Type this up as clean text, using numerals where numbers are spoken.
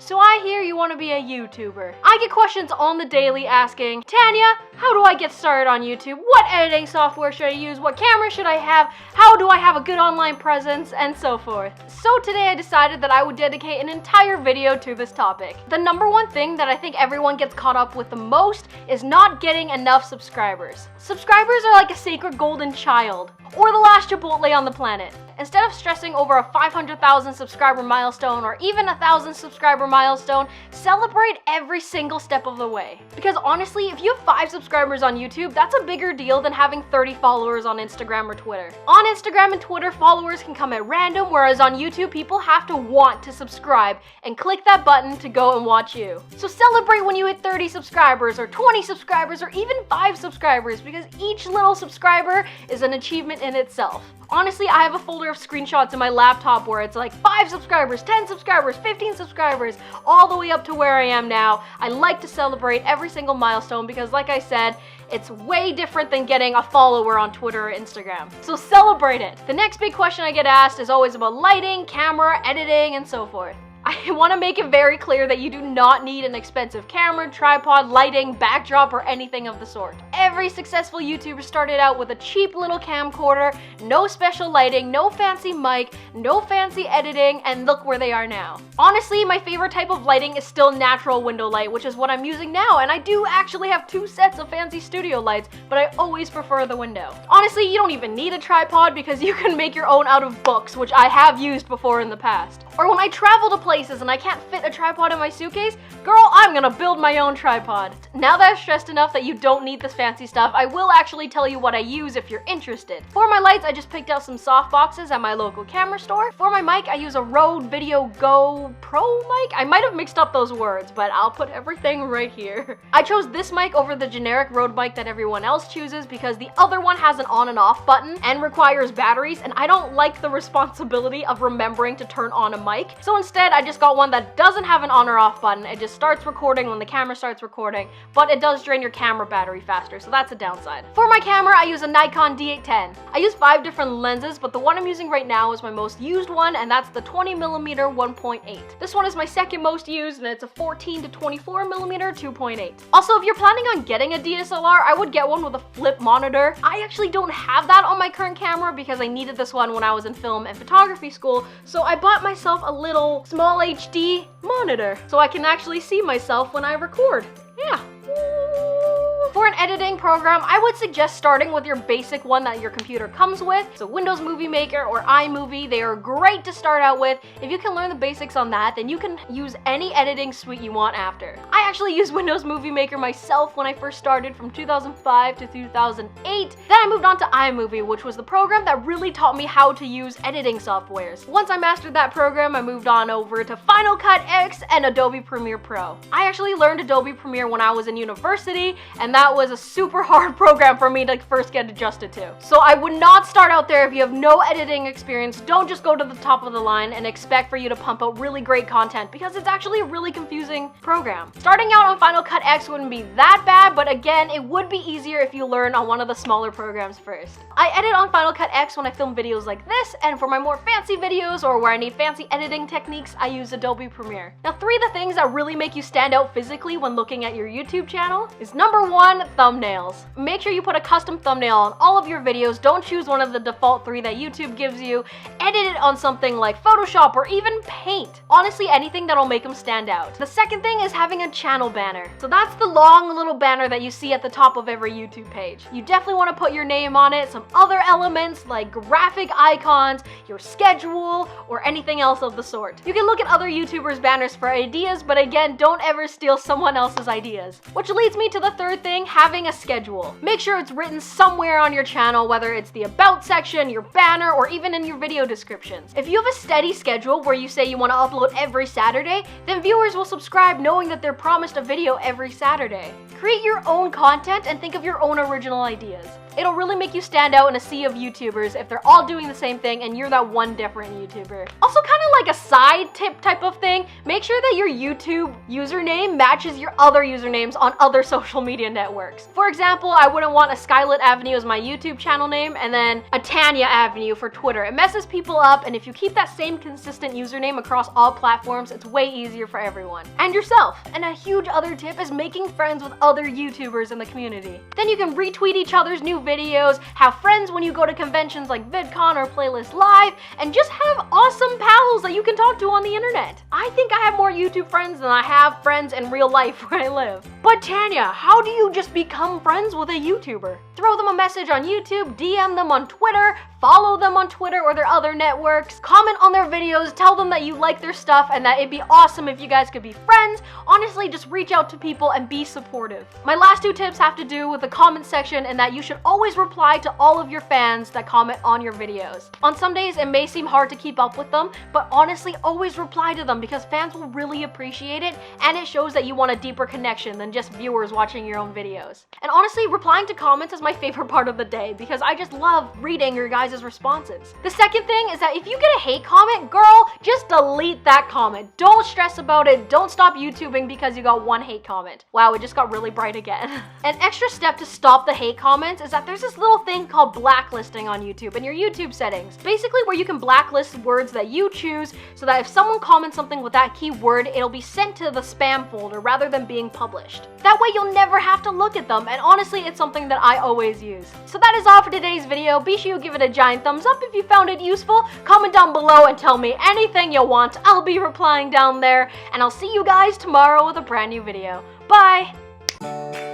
So I hear you want to be a YouTuber. I get questions on the daily asking, Tanya, how do I get started on YouTube? What editing software should I use? What camera should I have? How do I have a good online presence? And so forth. So today I decided that I would dedicate an entire video to this topic. The number one thing that I think everyone gets caught up with the most is not getting enough subscribers. Subscribers are like a sacred golden child, or the last Chipotle on the planet. Instead of stressing over a 500,000 subscriber milestone or even a 1,000 subscriber milestone, celebrate every single step of the way. Because honestly, if you have 5 subscribers on YouTube, that's a bigger deal than having 30 followers on Instagram or Twitter. On Instagram and Twitter, followers can come at random, whereas on YouTube, people have to want to subscribe and click that button to go and watch you. So celebrate when you hit 30 subscribers or 20 subscribers or even 5 subscribers, because each little subscriber is an achievement in itself. Honestly, I have a folder of screenshots in my laptop where it's like 5 subscribers, 10 subscribers, 15 subscribers, all the way up to where I am now. I like to celebrate every single milestone because, like I said, it's way different than getting a follower on Twitter or Instagram. So celebrate it. The next big question I get asked is always about lighting, camera, editing, and so forth. I want to make it very clear that you do not need an expensive camera, tripod, lighting, backdrop, or anything of the sort. Every successful YouTuber started out with a cheap little camcorder, no special lighting, no fancy mic, no fancy editing, and look where they are now. Honestly, my favorite type of lighting is still natural window light, which is what I'm using now, and I do actually have 2 sets of fancy studio lights, but I always prefer the window. Honestly, you don't even need a tripod because you can make your own out of books, which I have used before in the past. Or when I travel to places and I can't fit a tripod in my suitcase, girl, I'm gonna build my own tripod. Now that I've stressed enough that you don't need this fancy stuff, I will actually tell you what I use if you're interested. For my lights, I just picked out some soft boxes at my local camera store. For my mic, I use a Rode Video Go Pro mic. I might have mixed up those words, but I'll put everything right here. I chose this mic over the generic Rode mic that everyone else chooses because the other one has an on and off button and requires batteries, and I don't like the responsibility of remembering to turn on a mic. So instead, I just got one that doesn't have an on or off button. It just starts recording when the camera starts recording, but it does drain your camera battery faster, so that's a downside. For my camera, I use a Nikon D810. I use 5 different lenses, but the one I'm using right now is my most used one, and that's the 20mm 1.8. This one is my second most used, and it's a 14 to 24mm 2.8. Also, if you're planning on getting a DSLR, I would get one with a flip monitor. I actually don't have that on my current camera because I needed this one when I was in film and photography school, so I bought myself a little small HD monitor so I can actually see myself when I record. Yeah. For an editing program, I would suggest starting with your basic one that your computer comes with. So Windows Movie Maker or iMovie, they are great to start out with. If you can learn the basics on that, then you can use any editing suite you want after. I actually used Windows Movie Maker myself when I first started from 2005 to 2008. Then I moved on to iMovie, which was the program that really taught me how to use editing softwares. Once I mastered that program, I moved on over to Final Cut X and Adobe Premiere Pro. I actually learned Adobe Premiere when I was in university, and that was a super hard program for me to first get adjusted to. So I would not start out there if you have no editing experience. Don't just go to the top of the line and expect for you to pump out really great content because it's actually a really confusing program. Starting out on Final Cut X wouldn't be that bad, but again, it would be easier if you learn on one of the smaller programs first. I edit on Final Cut X when I film videos like this, and for my more fancy videos or where I need fancy editing techniques, I use Adobe Premiere. Now, 3 of the things that really make you stand out physically when looking at your YouTube channel is number 1, thumbnails. Make sure you put a custom thumbnail on all of your videos. Don't choose one of the default 3 that YouTube gives you. Edit it on something like Photoshop or even Paint. Honestly, anything that'll make them stand out. The second thing is having a channel banner. So that's the long little banner that you see at the top of every YouTube page. You definitely want to put your name on it, some other elements like graphic icons, your schedule, or anything else of the sort. You can look at other YouTubers' banners for ideas, but again, don't ever steal someone else's ideas. Which leads me to the third thing, having a schedule. Make sure it's written somewhere on your channel, whether it's the About section, your banner, or even in your video descriptions. If you have a steady schedule where you say you want to upload every Saturday, then viewers will subscribe knowing that they're promised a video every Saturday. Create your own content and think of your own original ideas. It'll really make you stand out in a sea of YouTubers if they're all doing the same thing and you're that one different YouTuber. Also, kind of like a side tip type of thing, make sure that your YouTube username matches your other usernames on other social media networks. networks. For example, I wouldn't want a Skylit Avenue as my YouTube channel name and then a Tanya Avenue for Twitter. It messes people up, and if you keep that same consistent username across all platforms, it's way easier for everyone. And yourself. And a huge other tip is making friends with other YouTubers in the community. Then you can retweet each other's new videos, have friends when you go to conventions like VidCon or Playlist Live, and just have awesome pals that you can talk to on the internet. I think I have more YouTube friends than I have friends in real life where I live. But Tanya, how do you just become friends with a YouTuber? Throw them a message on YouTube, DM them on Twitter, follow them on Twitter or their other networks, comment on their videos, tell them that you like their stuff and that it'd be awesome if you guys could be friends. Honestly, just reach out to people and be supportive. My last 2 tips have to do with the comment section and that you should always reply to all of your fans that comment on your videos. On some days, it may seem hard to keep up with them, but honestly, always reply to them because fans will really appreciate it and it shows that you want a deeper connection than just viewers watching your own videos. And honestly, replying to comments is my favorite part of the day because I just love reading your guys' responses. The second thing is that if you get a hate comment, girl, just delete that comment. Don't stress about it. Don't stop YouTubing because you got 1 hate comment. Wow, it just got really bright again. An extra step to stop the hate comments is that there's this little thing called blacklisting on YouTube in your YouTube settings. Basically where you can blacklist words that you choose so that if someone comments something with that keyword, it'll be sent to the spam folder rather than being published. That way you'll never have to look at them, and honestly, it's something that I always use. So that is all for today's video. Be sure you give it a giant thumbs up if you found it useful. Comment down below and tell me anything you want. I'll be replying down there, and I'll see you guys tomorrow with a brand new video. Bye!